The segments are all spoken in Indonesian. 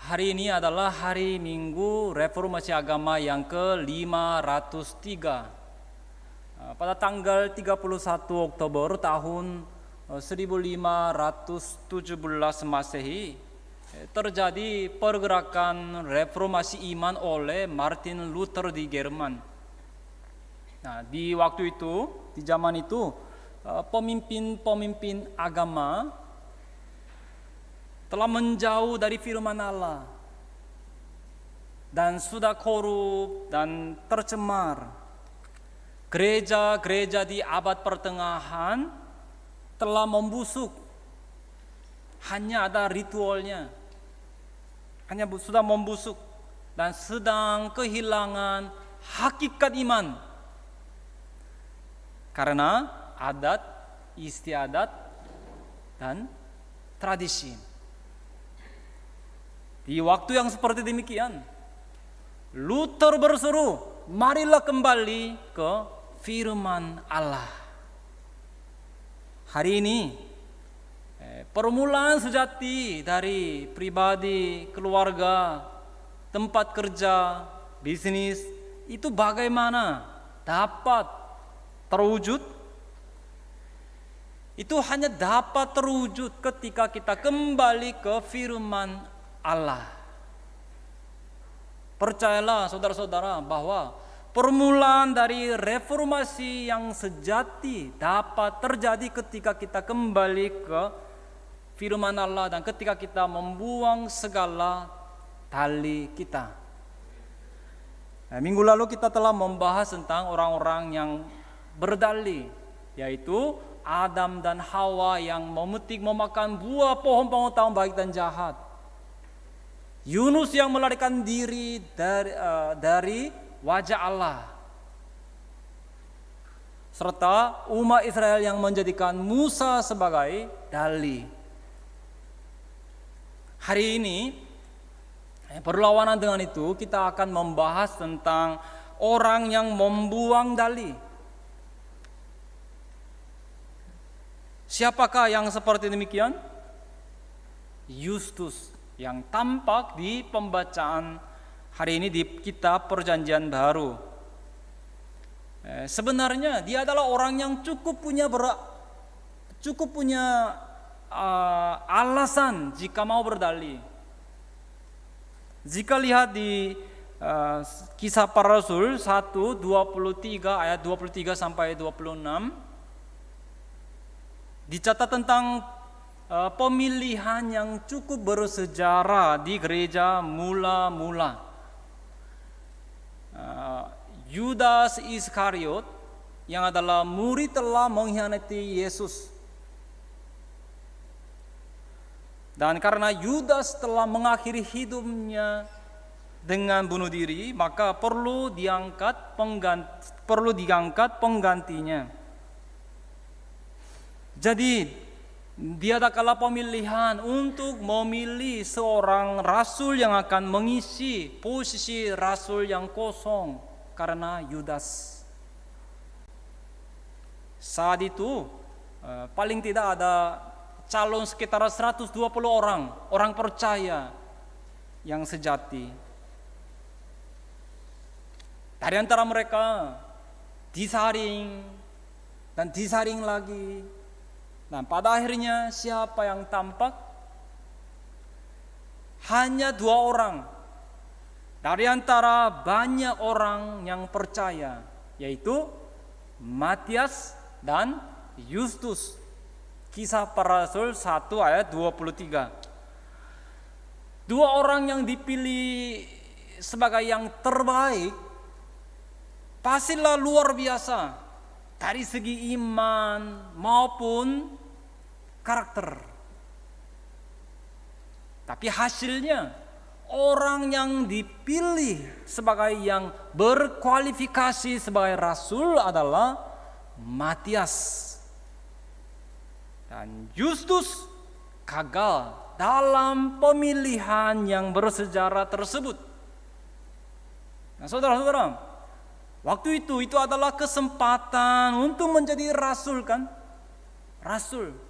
Hari ini adalah hari Minggu Reformasi Agama yang ke-503. Pada tanggal 31 Oktober tahun 1517 Masehi terjadi pergerakan reformasi iman oleh Martin Luther di Jerman. Nah, di waktu itu, di zaman itu, pemimpin-pemimpin agama telah menjauh dari firman Allah dan sudah korup dan tercemar. Gereja-gereja di abad pertengahan telah membusuk. Hanya ada ritualnya. Hanya sudah membusuk dan sedang kehilangan hakikat iman. Karena adat, istiadat, dan tradisi. Di waktu yang seperti demikian, Luther berseru, marilah kembali ke firman Allah. Hari ini, permulaan sejati dari pribadi, keluarga, tempat kerja, bisnis, itu bagaimana dapat terwujud? Itu hanya dapat terwujud ketika kita kembali ke firman Allah. Percayalah saudara-saudara bahwa permulaan dari reformasi yang sejati dapat terjadi ketika kita kembali ke firman Allah dan ketika kita membuang segala tali kita. Minggu lalu kita telah membahas tentang orang-orang yang berdalih, yaitu Adam dan Hawa yang memakan buah pohon pengetahuan baik dan jahat. Yunus yang melarikan diri dari wajah Allah, serta umat Israel yang menjadikan Musa sebagai dalih. Hari ini berlawanan dengan itu, kita akan membahas tentang orang yang membuang dalih. Siapakah yang seperti demikian? Justus yang tampak di pembacaan hari ini di kitab Perjanjian Baru. Sebenarnya dia adalah orang yang cukup punya alasan jika mau berdalih. Jika lihat di Kisah Para Rasul 1:23 ayat 23 sampai 26, dicatat tentang pemilihan yang cukup bersejarah di gereja mula-mula. Yudas Iskariot yang adalah murid telah mengkhianati Yesus. Dan karena Yudas telah mengakhiri hidupnya dengan bunuh diri, maka perlu diangkat penggantinya. Jadi dia adalah pemilihan untuk memilih seorang rasul yang akan mengisi posisi rasul yang kosong karena Yudas. Saat itu paling tidak ada calon sekitar 120 orang percaya yang sejati. Dari antara mereka disaring dan disaring lagi. Nah, pada akhirnya siapa yang tampak? Hanya 2 orang dari antara banyak orang yang percaya, yaitu Matias dan Justus. Kisah Para Rasul 1 ayat 23. 2 orang yang dipilih sebagai yang terbaik pastilah luar biasa dari segi iman maupun karakter. Tapi hasilnya orang yang dipilih sebagai yang berkualifikasi sebagai rasul adalah Matias. Dan Justus gagal dalam pemilihan yang bersejarah tersebut. Nah, saudara-saudara, waktu itu adalah kesempatan untuk menjadi rasul kan? Rasul.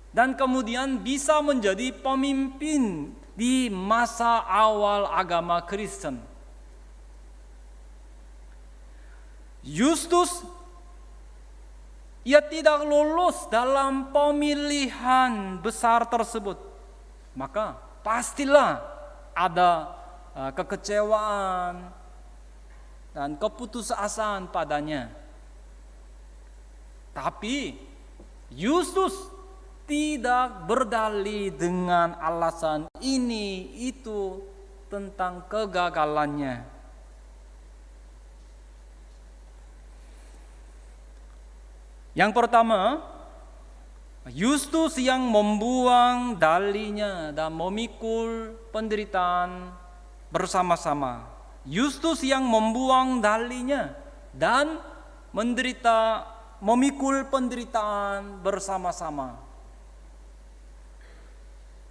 dan kemudian bisa menjadi pemimpin di masa awal agama Kristen. Justus ia tidak lolos dalam pemilihan besar tersebut, maka pastilah ada kekecewaan dan keputusasaan padanya. Tapi Justus tidak berdalih dengan alasan ini itu tentang kegagalannya. Yang pertama, Justus yang membuang dalihnya dan memikul penderitaan bersama-sama. Justus yang membuang dalihnya dan memikul penderitaan bersama-sama.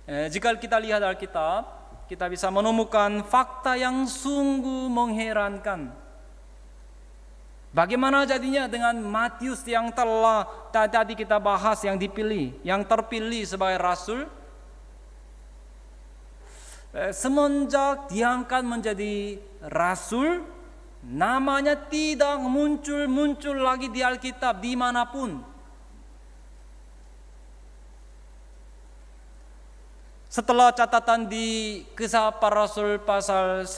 Jika kita lihat Alkitab, kita bisa menemukan fakta yang sungguh mengherankan. Bagaimana jadinya dengan Matius yang telah tadi kita bahas, yang terpilih sebagai rasul? Semenjak diangkat menjadi rasul, namanya tidak muncul lagi di Alkitab dimanapun. Setelah catatan di Kisah Para Rasul pasal 1,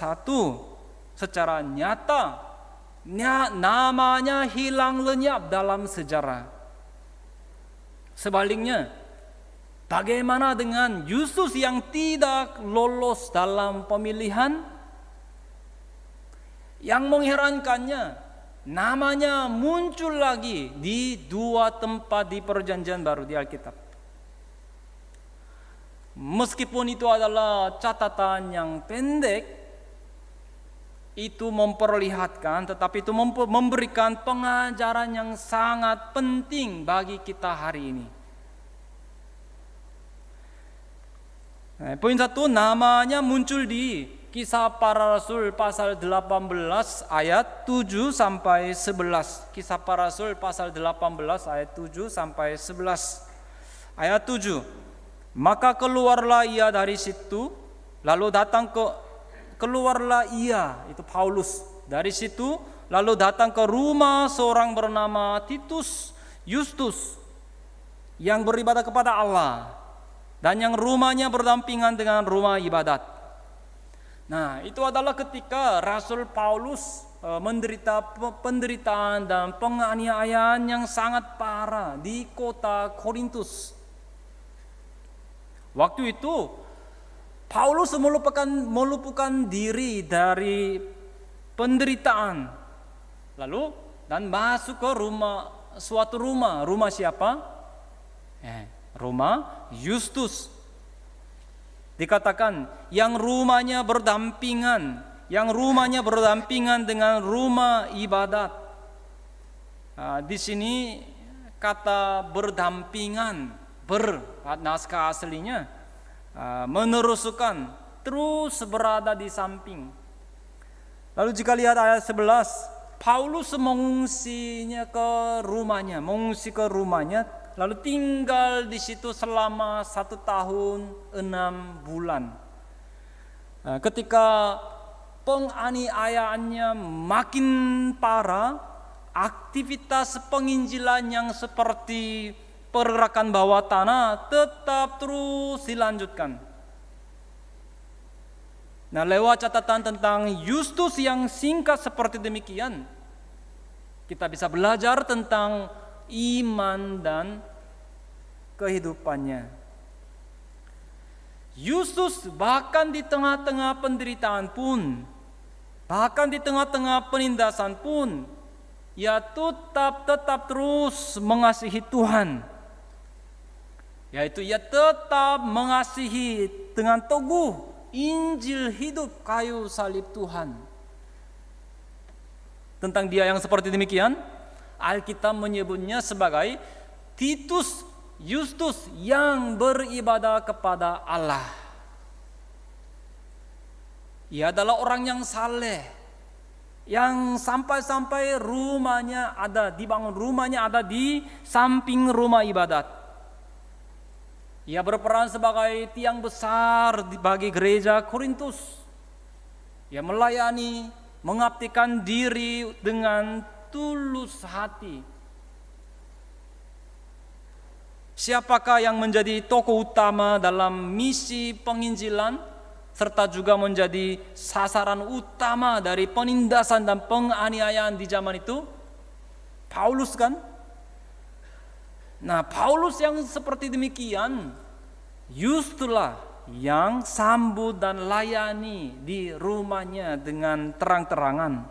secara nyata namanya hilang lenyap dalam sejarah. Sebaliknya, bagaimana dengan Justus yang tidak lolos dalam pemilihan? Yang mengherankannya, namanya muncul lagi di 2 tempat di Perjanjian Baru di Alkitab. Meskipun itu adalah catatan yang pendek, itu memperlihatkan, tetapi itu memberikan pengajaran yang sangat penting bagi kita hari ini. Poin 1, namanya muncul di Kisah Para Rasul pasal 18 ayat 7 sampai 11. Kisah Para Rasul pasal 18 ayat 7 sampai 11. Ayat 7. Maka keluarlah ia dari situ, lalu keluarlah ia, itu Paulus, dari situ lalu datang ke rumah seorang bernama Titus Justus yang beribadah kepada Allah dan yang rumahnya berdampingan dengan rumah ibadat. Nah, itu adalah ketika Rasul Paulus menderita penderitaan dan penganiayaan yang sangat parah di kota Korintus. Waktu itu Paulus melupakan diri dari penderitaan, lalu dan masuk ke suatu rumah. Rumah siapa? Rumah Justus. Dikatakan yang rumahnya berdampingan dengan rumah ibadat. Di sini kata berdampingan, naskah aslinya meneruskan, terus berada di samping. Lalu jika lihat ayat 11, Paulus mengungsi ke rumahnya, lalu tinggal di situ selama 1 tahun 6 bulan. Ketika penganiayaannya makin parah, aktivitas penginjilan yang seperti pergerakan bawah tanah tetap terus dilanjutkan. Nah, lewat catatan tentang Justus yang singkat seperti demikian, kita bisa belajar tentang iman dan kehidupannya. Justus bahkan di tengah-tengah penderitaan pun, bahkan di tengah-tengah penindasan pun, ia tetap terus mengasihi Tuhan. Yaitu ia tetap mengasihi dengan teguh Injil hidup kayu salib Tuhan. Tentang dia yang seperti demikian, Alkitab menyebutnya sebagai Titus Justus yang beribadah kepada Allah. Ia adalah orang yang saleh, yang sampai-sampai rumahnya ada di samping rumah ibadat. Ia berperan sebagai tiang besar bagi gereja Korintus. Ia melayani, mengabdikan diri dengan tulus hati. Siapakah yang menjadi tokoh utama dalam misi penginjilan serta juga menjadi sasaran utama dari penindasan dan penganiayaan di zaman itu? Paulus kan? Nah, Paulus yang seperti demikian justrulah yang sambut dan layani di rumahnya dengan terang-terangan.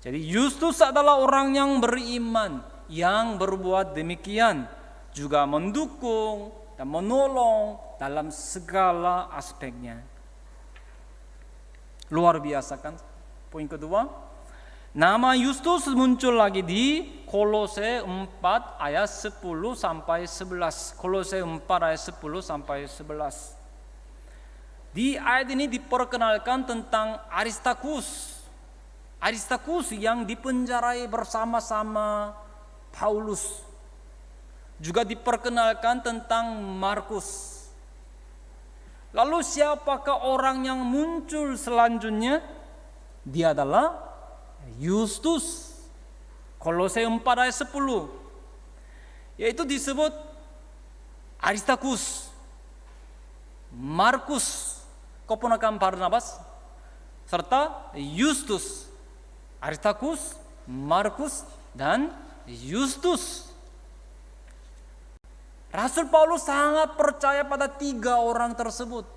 Jadi Justus adalah orang yang beriman, yang berbuat demikian, juga mendukung dan menolong dalam segala aspeknya. Luar biasa kan? Poin kedua, nama Justus muncul lagi di Kolose 4 ayat 10 sampai 11. Kolose 4 ayat 10 sampai 11. Di ayat ini diperkenalkan tentang Aristarkus. Aristarkus yang dipenjarai bersama-sama Paulus. Juga diperkenalkan tentang Markus. Lalu siapakah orang yang muncul selanjutnya? Dia adalah Justus. Kolose 4 ayat 10. Yaitu disebut Aristarkus, Markus, keponakan Barnabas, serta Justus. Aristarkus, Markus, dan Justus. Rasul Paulus sangat percaya pada 3 orang tersebut.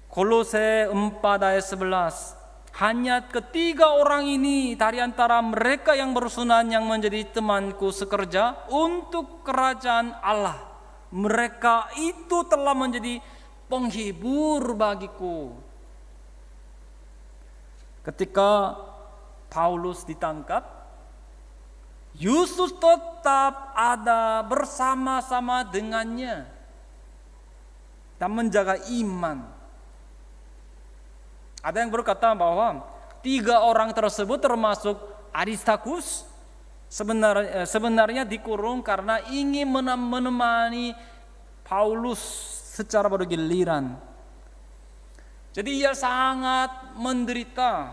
Kolose 4 ayat 11. Hanya ketiga orang ini dari antara mereka yang bersunan yang menjadi temanku sekerja untuk kerajaan Allah. Mereka itu telah menjadi penghibur bagiku. Ketika Paulus ditangkap, Justus tetap ada bersama-sama dengannya dan menjaga iman. Ada yang berkata bahwa 3 orang tersebut termasuk Aristarkus sebenarnya dikurung karena ingin menemani Paulus secara bergiliran. Jadi ia sangat menderita,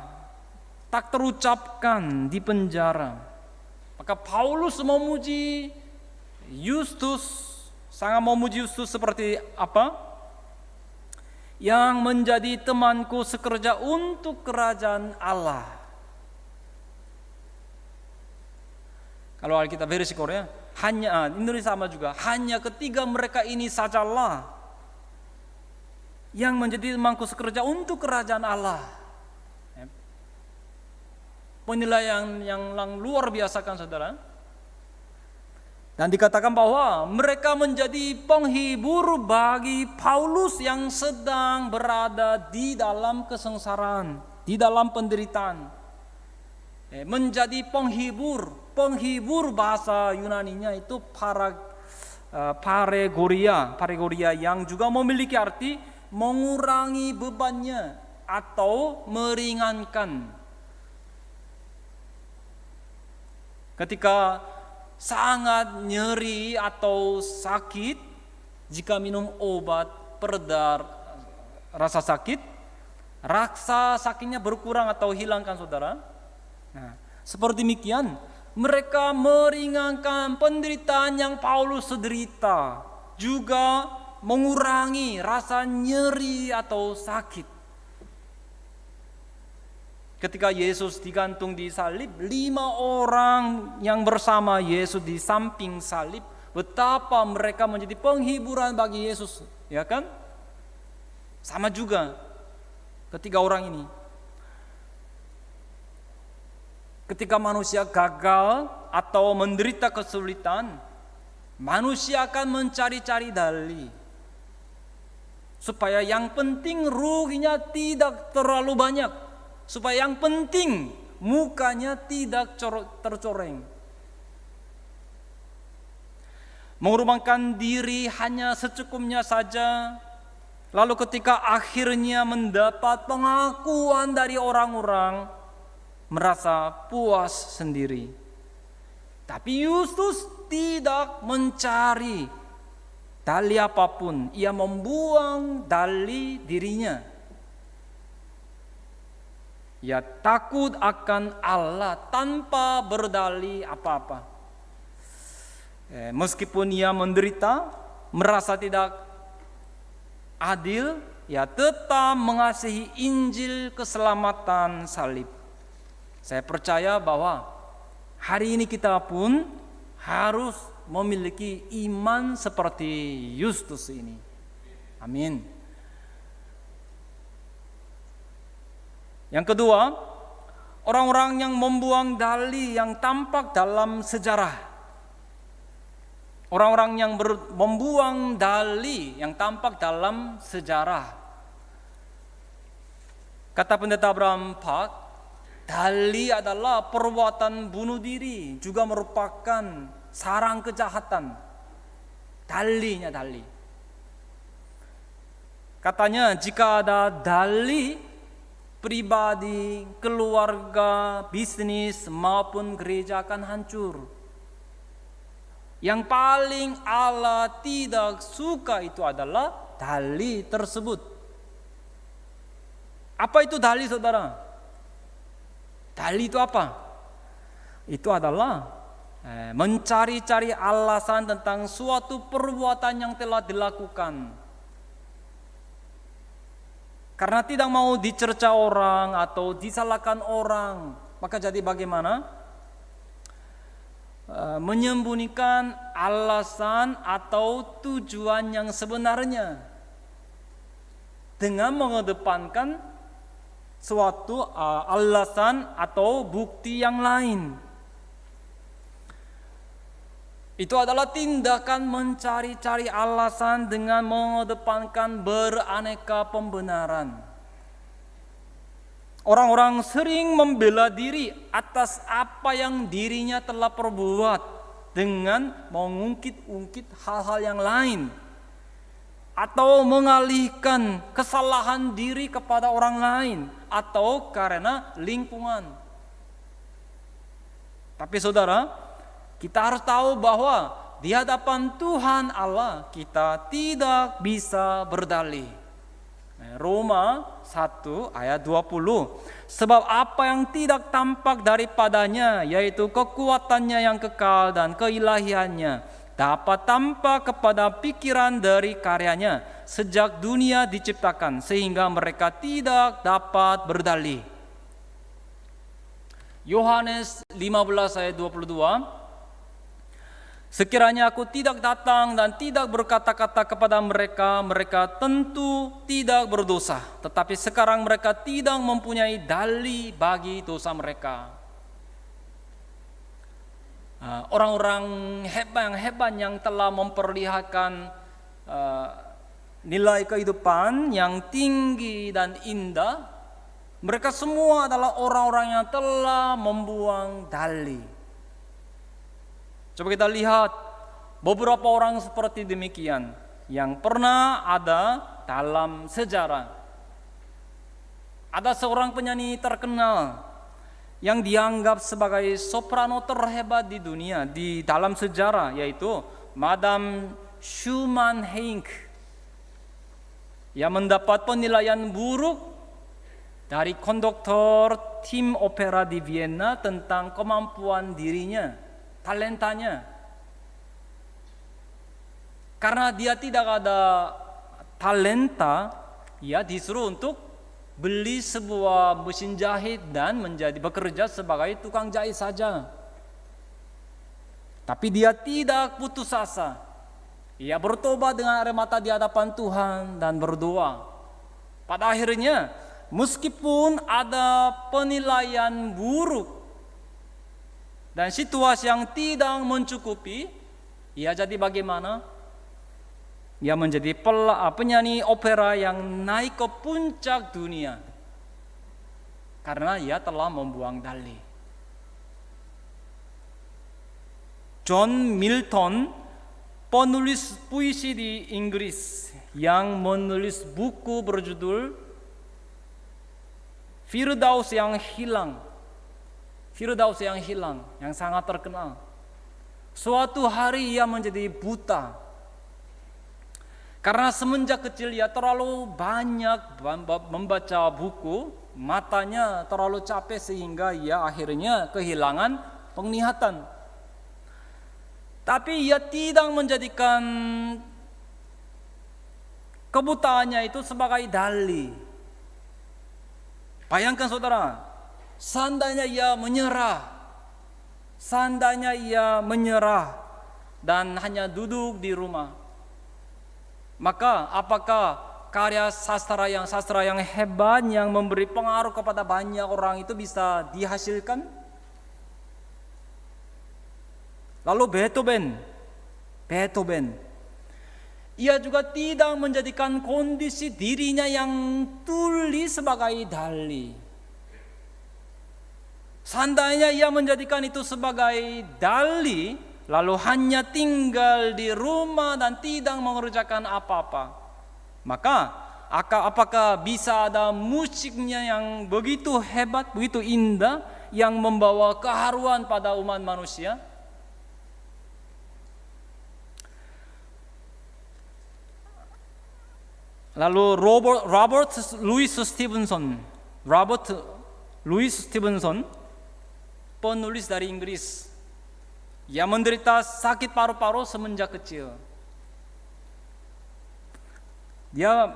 tak terucapkan di penjara. Maka Paulus memuji Justus, sangat memuji Justus seperti apa? Yang menjadi temanku sekerja untuk kerajaan Allah. Kalau Alkitab versi Korea, hanya Indonesia sama juga, hanya ketiga mereka ini sajalah yang menjadi temanku sekerja untuk kerajaan Allah. Penilaian yang luar biasa kan saudara. Dan dikatakan bahwa mereka menjadi penghibur bagi Paulus yang sedang berada di dalam kesengsaraan, di dalam penderitaan. Menjadi penghibur bahasa Yunaninya itu paregoria yang juga memiliki arti mengurangi bebannya atau meringankan. Ketika sangat nyeri atau sakit, jika minum obat pereda rasa sakit, rasa sakitnya berkurang atau hilang kan saudara? Nah, seperti demikian, mereka meringankan penderitaan yang Paulus derita, juga mengurangi rasa nyeri atau sakit. Ketika Yesus digantung di salib, 5 orang yang bersama Yesus di samping salib, betapa mereka menjadi penghiburan bagi Yesus, ya kan? Sama juga ketiga orang ini. Ketika manusia gagal atau menderita kesulitan, manusia akan mencari-cari dalih supaya yang penting ruginya tidak terlalu banyak, supaya yang penting mukanya tidak tercoreng. Mengorbankan diri hanya secukupnya saja. Lalu ketika akhirnya mendapat pengakuan dari orang-orang, merasa puas sendiri. Tapi Justus tidak mencari dalih apapun, ia membuang dalih dirinya. Ia takut akan Allah tanpa berdalih apa-apa. Meskipun ia menderita, merasa tidak adil, ia tetap mengasihi Injil keselamatan salib. Saya percaya bahwa hari ini kita pun harus memiliki iman seperti Yustus ini. Amin. Yang kedua, orang-orang yang membuang dalih yang tampak dalam sejarah. Orang-orang yang membuang dalih yang tampak dalam sejarah. Kata pendeta Abraham Park, dalih adalah perbuatan bunuh diri, juga merupakan sarang kejahatan. Dalihnya dalih. Katanya jika ada dalih pribadi, keluarga, bisnis maupun gereja akan hancur. Yang paling Allah tidak suka itu adalah dalih tersebut. Apa itu dalih, saudara? Dalih itu apa? Itu adalah mencari-cari alasan tentang suatu perbuatan yang telah dilakukan. Karena tidak mau dicerca orang atau disalahkan orang, maka jadi bagaimana? Menyembunyikan alasan atau tujuan yang sebenarnya dengan mengedepankan suatu alasan atau bukti yang lain. Itu adalah tindakan mencari-cari alasan dengan mengedepankan beraneka pembenaran. Orang-orang sering membela diri atas apa yang dirinya telah perbuat dengan mengungkit-ungkit hal-hal yang lain, atau mengalihkan kesalahan diri kepada orang lain atau karena lingkungan. Tapi saudara, kita harus tahu bahwa di hadapan Tuhan Allah kita tidak bisa berdalih. Roma 1 ayat 20. Sebab apa yang tidak tampak daripadanya, yaitu kekuatannya yang kekal dan keilahiannya, dapat tampak kepada pikiran dari karyanya sejak dunia diciptakan, sehingga mereka tidak dapat berdalih. Yohanes 15 ayat 22. Sekiranya aku tidak datang dan tidak berkata-kata kepada mereka, mereka tentu tidak berdosa. Tetapi sekarang mereka tidak mempunyai dalih bagi dosa mereka. Orang-orang hebat yang telah memperlihatkan nilai kehidupan yang tinggi dan indah, mereka semua adalah orang-orang yang telah membuang dalih. Coba kita lihat beberapa orang seperti demikian yang pernah ada dalam sejarah. Ada seorang penyanyi terkenal yang dianggap sebagai soprano terhebat di dunia di dalam sejarah, yaitu Madame Schumann Heink, yang mendapat penilaian buruk dari konduktor tim opera di Vienna tentang kemampuan dirinya, talentanya. Karena dia tidak ada talenta, ia disuruh untuk beli sebuah mesin jahit dan bekerja sebagai tukang jahit saja. Tapi dia tidak putus asa. Ia bertobat dengan air mata di hadapan Tuhan dan berdoa. Pada akhirnya, meskipun ada penilaian buruk dan situasi yang tidak mencukupi, ia jadi bagaimana? Ia menjadi penyanyi opera yang naik ke puncak dunia karena ia telah membuang dalih. John Milton, penulis puisi di Inggris yang menulis buku berjudul Firdaus yang Hilang, yang sangat terkenal. Suatu hari ia menjadi buta. Karena semenjak kecil ia terlalu banyak membaca buku, matanya terlalu capek sehingga ia akhirnya kehilangan penglihatan. Tapi ia tidak menjadikan kebutaannya itu sebagai dalih. Bayangkan saudara, seandainya ia menyerah dan hanya duduk di rumah, maka apakah karya sastra yang hebat yang memberi pengaruh kepada banyak orang itu bisa dihasilkan? Lalu Beethoven, ia juga tidak menjadikan kondisi dirinya yang tuli sebagai dalih. Seandainya ia menjadikan itu sebagai dalih, lalu hanya tinggal di rumah dan tidak mengerjakan apa-apa, maka apakah bisa ada musiknya yang begitu hebat, begitu indah, yang membawa keharuan pada umat manusia? Lalu Robert Louis Stevenson, penulis dari Inggris, ia menderita sakit paru-paru semenjak kecil. Dia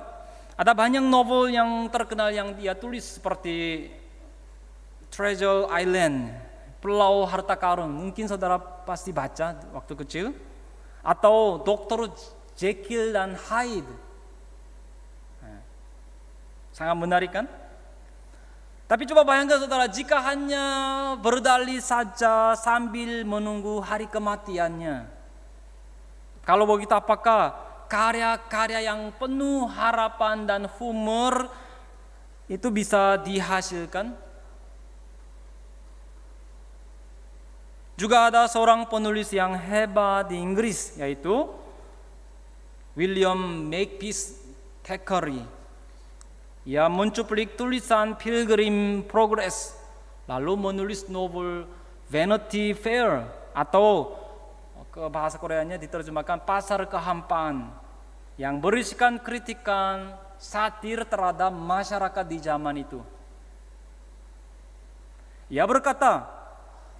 ada banyak novel yang terkenal yang dia tulis seperti Treasure Island, Pulau Harta Karun, mungkin saudara pasti baca waktu kecil, atau Dr. Jekyll dan Hyde. Sangat menarik kan? Tapi coba bayangkan saudara, jika hanya berdalih saja sambil menunggu hari kematiannya. Kalau begitu apakah karya-karya yang penuh harapan dan humor itu bisa dihasilkan? Juga ada seorang penulis yang hebat di Inggris, yaitu William Makepeace Thackeray. Ia mencuplik tulisan Pilgrim Progress, lalu menulis novel Vanity Fair, atau ke bahasa Koreanya diterjemahkan Pasar Kehampaan, yang berisikan kritikan satir terhadap masyarakat di zaman itu. Ia berkata,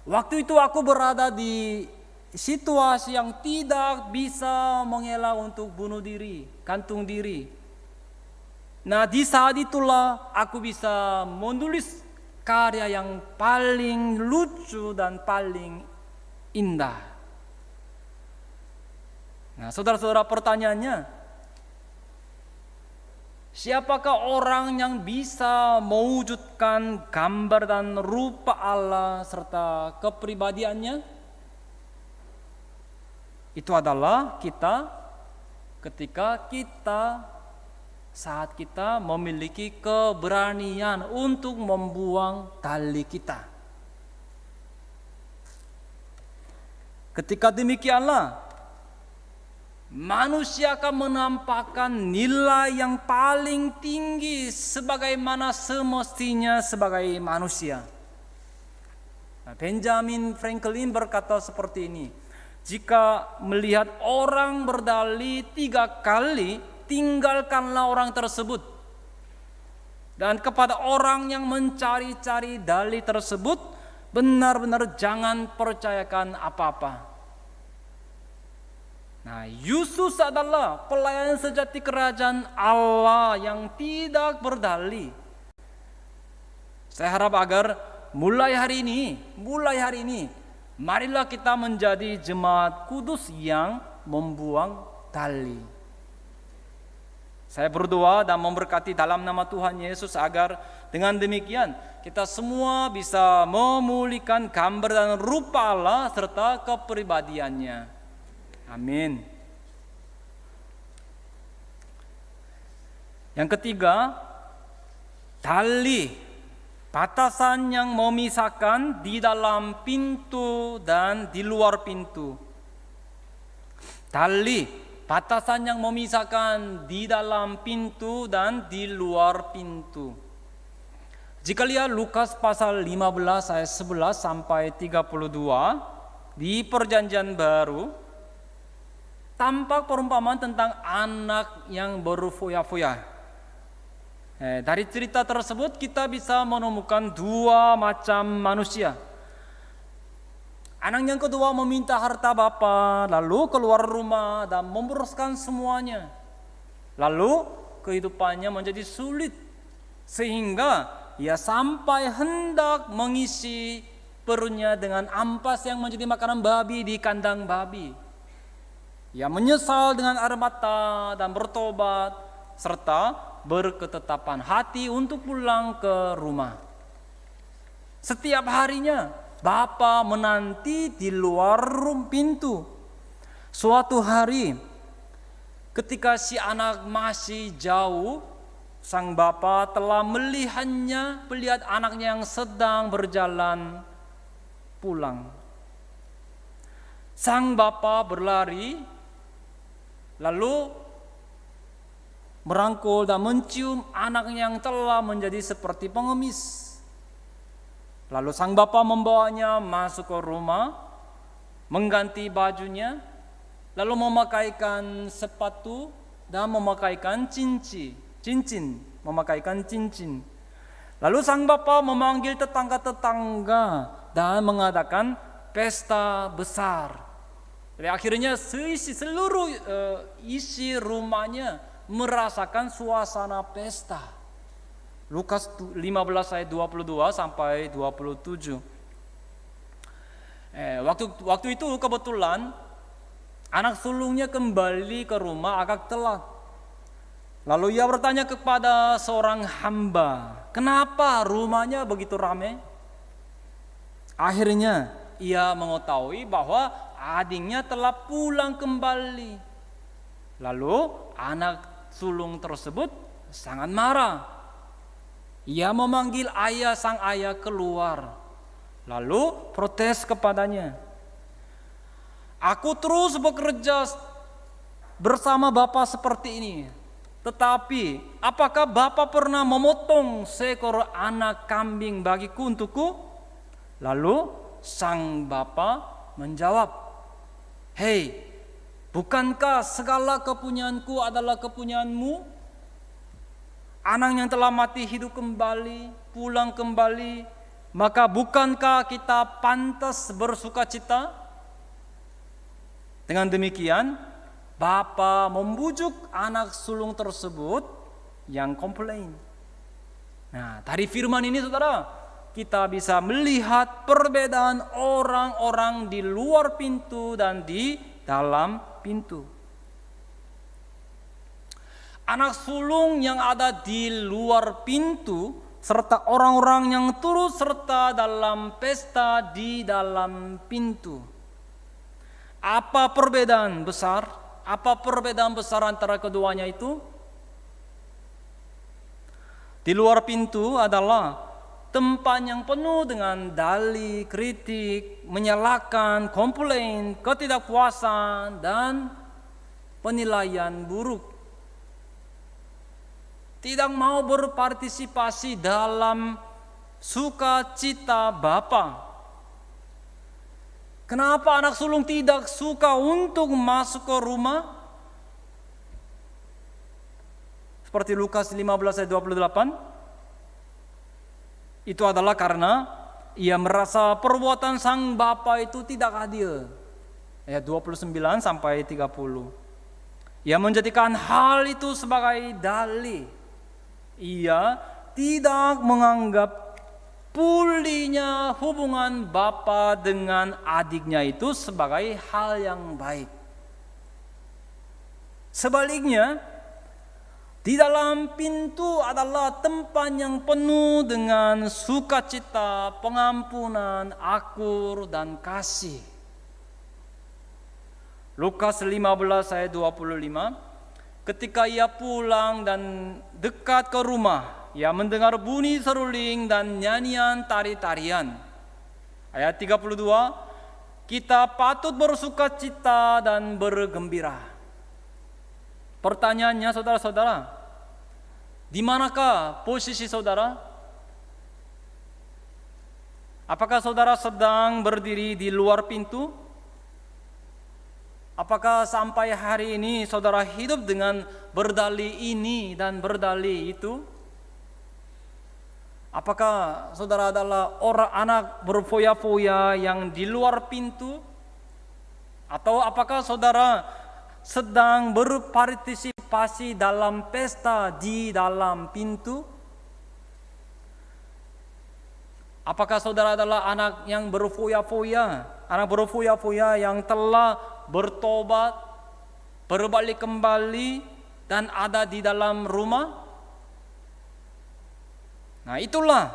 waktu itu aku berada di situasi yang tidak bisa mengelak untuk bunuh diri, gantung diri. Nah, di saat itulah aku bisa menulis karya yang paling lucu dan paling indah. Nah, saudara-saudara, pertanyaannya, siapakah orang yang bisa mewujudkan gambar dan rupa Allah serta kepribadiannya? Itu adalah kita ketika saat kita memiliki keberanian untuk membuang dalih kita. Ketika demikianlah, manusia akan menampakkan nilai yang paling tinggi sebagaimana semestinya sebagai manusia. Benjamin Franklin berkata seperti ini, jika melihat orang berdalih 3 kali, tinggalkanlah orang tersebut. Dan kepada orang yang mencari-cari dalih tersebut, benar-benar jangan percayakan apa-apa. Nah, Yesus adalah pelayan sejati kerajaan Allah yang tidak berdalih. Saya harap agar mulai hari ini, marilah kita menjadi jemaat kudus yang membuang dalih. Saya berdoa dan memberkati dalam nama Tuhan Yesus agar dengan demikian kita semua bisa memulihkan gambar dan rupa Allah serta kepribadiannya. Amin. Yang ketiga, dalih, batasan yang memisahkan di dalam pintu dan di luar pintu. Dalih, batasan yang memisahkan di dalam pintu dan di luar pintu. Jika lihat Lukas pasal 15 ayat 11 sampai 32 di Perjanjian Baru, tampak perumpamaan tentang anak yang berfoya-foya. Dari cerita tersebut kita bisa menemukan dua macam manusia. Anak yang kedua meminta harta bapa, lalu keluar rumah dan memboroskan semuanya. Lalu kehidupannya menjadi sulit, sehingga ia sampai hendak mengisi perutnya dengan ampas yang menjadi makanan babi di kandang babi. Ia menyesal dengan air mata dan bertobat, serta berketetapan hati untuk pulang ke rumah. Setiap harinya bapa menanti di luar pintu. Suatu hari ketika si anak masih jauh, sang bapa telah melihat anaknya yang sedang berjalan pulang. Sang bapa berlari lalu merangkul dan mencium anaknya yang telah menjadi seperti pengemis. Lalu sang bapa membawanya masuk ke rumah, mengganti bajunya, lalu memakaikan sepatu dan memakaikan cincin. Lalu sang bapa memanggil tetangga-tetangga dan mengadakan pesta besar. Jadi akhirnya seluruh isi rumahnya merasakan suasana pesta. Lukas 15 ayat 22 sampai 27. Waktu itu kebetulan anak sulungnya kembali ke rumah agak telat. Lalu ia bertanya kepada seorang hamba, kenapa rumahnya begitu ramai? Akhirnya ia mengetahui bahwa adiknya telah pulang kembali. Lalu anak sulung tersebut sangat marah. Ia memanggil sang ayah keluar, lalu protes kepadanya. Aku terus bekerja bersama bapak seperti ini, tetapi apakah bapak pernah memotong seekor anak kambing bagiku untukku? Lalu sang bapak menjawab, hei, bukankah segala kepunyaanku adalah kepunyaanmu? Anak yang telah mati hidup kembali, pulang kembali, maka bukankah kita pantas bersuka cita? Dengan demikian, bapa membujuk anak sulung tersebut yang komplain. Nah, dari firman ini saudara, kita bisa melihat perbedaan orang-orang di luar pintu dan di dalam pintu. Anak sulung yang ada di luar pintu serta orang-orang yang turut serta dalam pesta di dalam pintu. Apa perbedaan besar? Apa perbedaan besar antara keduanya itu? Di luar pintu adalah tempat yang penuh dengan dalih, kritik, menyalahkan, komplain, ketidakpuasan, dan penilaian buruk. Tidak mau berpartisipasi dalam sukacita Bapa. Kenapa anak sulung tidak suka untuk masuk ke rumah? Seperti Lukas 15 ayat 28. Itu adalah karena ia merasa perbuatan sang bapa itu tidak adil. Ayat 29 sampai 30. Ia menjadikan hal itu sebagai dalih. Ia tidak menganggap pulihnya hubungan bapa dengan adiknya itu sebagai hal yang baik. Sebaliknya, di dalam pintu adalah tempat yang penuh dengan sukacita, pengampunan, akur, dan kasih. Lukas 15 ayat 25. Ketika ia pulang dan dekat ke rumah, ia mendengar bunyi seruling dan nyanyian tari-tarian. Ayat 32, kita patut bersukacita dan bergembira. Pertanyaannya saudara-saudara, di manakah posisi saudara? Apakah saudara sedang berdiri di luar pintu? Apakah sampai hari ini saudara hidup dengan berdalih ini dan berdalih itu? Apakah saudara adalah orang anak berfoya-foya yang di luar pintu? Atau apakah saudara sedang berpartisipasi dalam pesta di dalam pintu? Apakah saudara adalah anak yang berfoya-foya, anak berfoya-foya yang telah bertobat, berbalik kembali dan ada di dalam rumah? Nah, itulah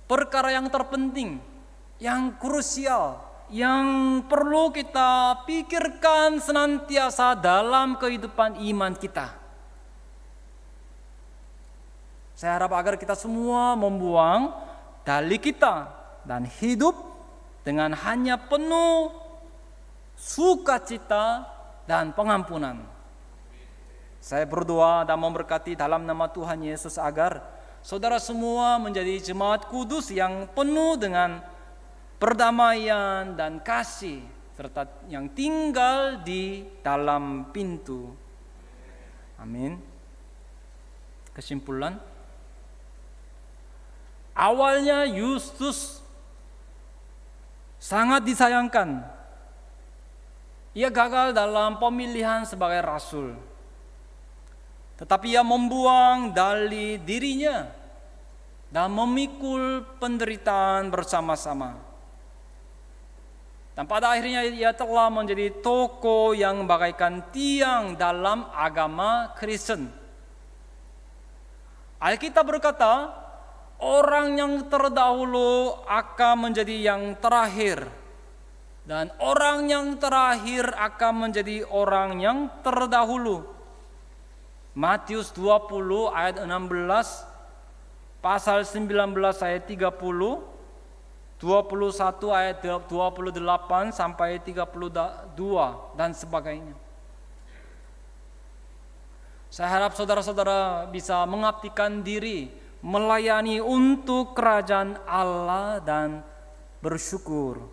perkara yang terpenting, yang krusial, yang perlu kita pikirkan senantiasa dalam kehidupan iman kita. Saya harap agar kita semua membuang dalih kita dan hidup dengan hanya penuh sukacita dan pengampunan. Saya berdoa dan memberkati dalam nama Tuhan Yesus agar saudara semua menjadi jemaat kudus yang penuh dengan perdamaian dan kasih serta yang tinggal di dalam pintu. Amin. Kesimpulan, awalnya Yustus sangat disayangkan. Ia gagal dalam pemilihan sebagai rasul. Tetapi ia membuang dalih dirinya dan memikul penderitaan bersama-sama. Dan pada akhirnya ia telah menjadi tokoh yang bagaikan tiang dalam agama Kristen. Alkitab berkata, orang yang terdahulu akan menjadi yang terakhir, dan orang yang terakhir akan menjadi orang yang terdahulu. Matius 20 ayat 16, pasal 19 ayat 30, 21 ayat 28 sampai 32 dan sebagainya. Saya harap saudara-saudara bisa mengabdikan diri, melayani untuk kerajaan Allah dan bersyukur.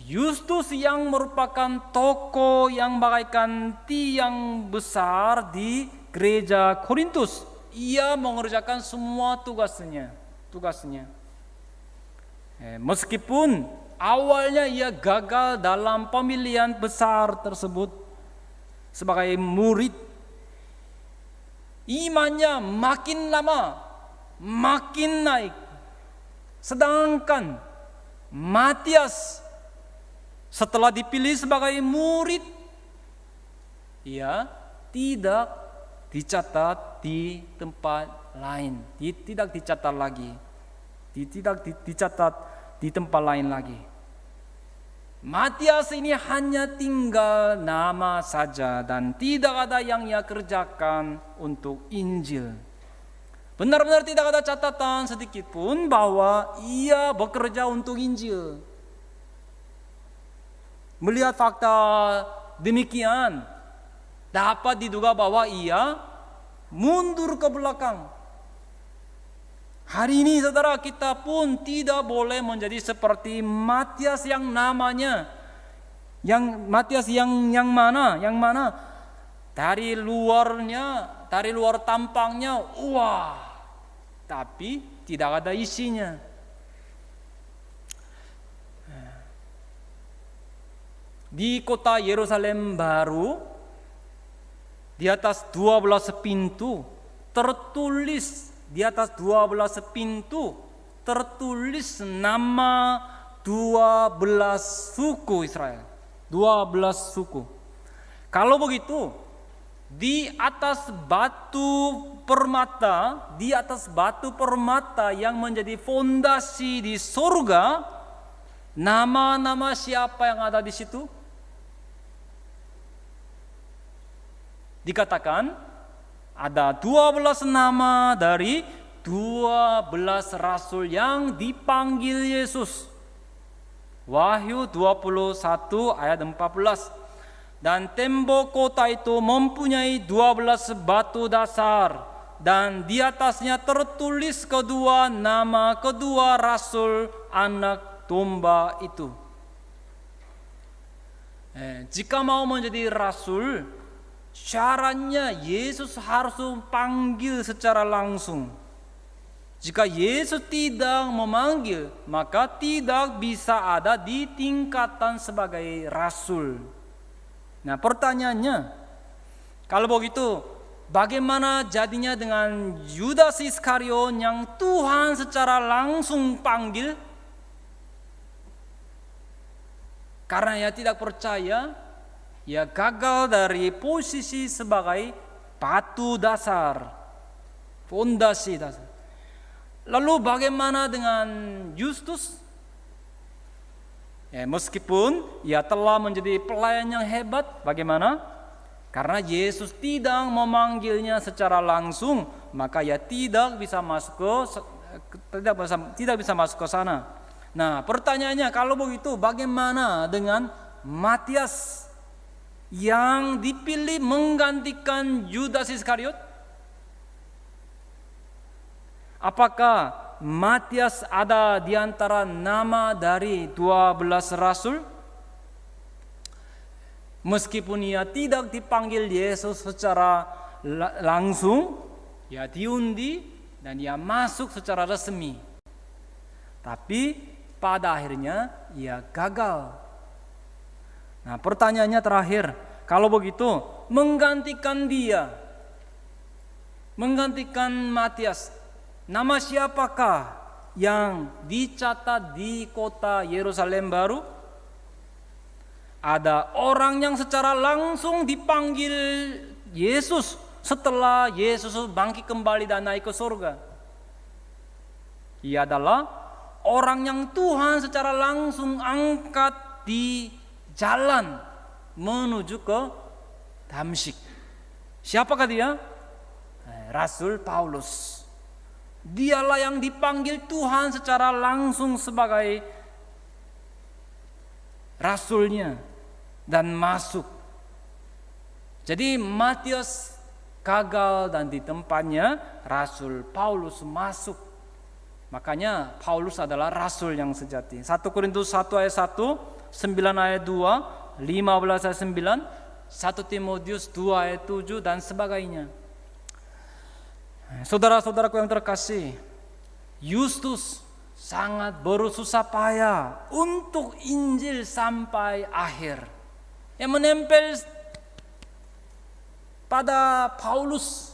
Yustus yang merupakan tokoh yang bagaikan tiang besar di gereja Korintus. Ia mengerjakan semua tugasnya. Meskipun awalnya ia gagal dalam pemilihan besar tersebut sebagai murid, imannya makin lama makin naik. Sedangkan Matias setelah dipilih sebagai murid, ia tidak dicatat di tempat lain, tidak dicatat lagi, tidak dicatat di tempat lain lagi. Matias ini hanya tinggal nama saja dan tidak ada yang ia kerjakan untuk Injil. Benar-benar tidak ada catatan sedikit pun bahwa ia bekerja untuk Injil. Melihat fakta demikian, dapat diduga bahwa ia mundur ke belakang. Hari ini saudara, kita pun tidak boleh menjadi seperti Matias yang namanya, Matias yang mana dari luar tampangnya, wah, tapi tidak ada isinya. Di kota Yerusalem baru, di atas 12 pintu tertulis, nama 12 suku Israel. 12 suku. Kalau begitu, di atas batu permata yang menjadi fondasi di surga, nama-nama siapa yang ada di situ? Dikatakan ada 12 nama dari 12 rasul yang dipanggil Yesus. Wahyu 21 ayat 14. Dan tembok kota itu mempunyai 12 batu dasar, dan di atasnya tertulis nama kedua rasul anak domba itu. Jika mau menjadi rasul, syaratnya Yesus harus panggil secara langsung. Jika Yesus tidak memanggil, maka tidak bisa ada di tingkatan sebagai rasul. Nah, pertanyaannya, kalau begitu, bagaimana jadinya dengan Yudas Iskariot yang Tuhan secara langsung panggil? Karena ia tidak percaya, ia gagal dari posisi sebagai batu dasar, fondasi dasar. Lalu bagaimana dengan Justus? Meskipun ia telah menjadi pelayan yang hebat, bagaimana? Karena Yesus tidak memanggilnya secara langsung, maka ia tidak bisa masuk ke sana. Nah, pertanyaannya, kalau begitu bagaimana dengan Matias yang dipilih menggantikan Yudas Iskariot? Apakah Matias ada di antara nama dari 12 rasul? Meskipun ia tidak dipanggil Yesus secara langsung, ia diundi dan ia masuk secara resmi. Tapi pada akhirnya ia gagal. Nah, pertanyaannya terakhir, kalau begitu menggantikan Matias, nama siapakah yang dicatat di kota Yerusalem baru? Ada orang yang secara langsung dipanggil Yesus setelah Yesus bangkit kembali dan naik ke surga. Ia adalah orang yang Tuhan secara langsung angkat di jalan menuju ke Damsyik. Siapakah dia? Rasul Paulus. Dialah yang dipanggil Tuhan secara langsung sebagai rasulnya dan masuk. Jadi Matius gagal dan di tempatnya Rasul Paulus masuk. Makanya Paulus adalah rasul yang sejati. 1 Korintus 1 ayat 1, 9 ayat 2, 15 ayat 9, 1 Timotius 2 ayat 7 dan sebagainya. Saudara-saudaraku yang terkasih, Justus sangat bersusah payah untuk Injil sampai akhir. Yang menempel pada Paulus.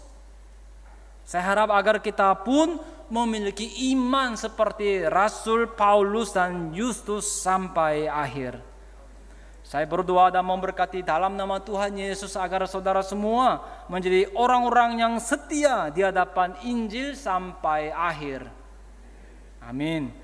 Saya harap agar kita pun memiliki iman seperti Rasul Paulus dan Justus sampai akhir. Saya berdoa dan memberkati dalam nama Tuhan Yesus agar saudara semua menjadi orang-orang yang setia di hadapan Injil sampai akhir. Amin.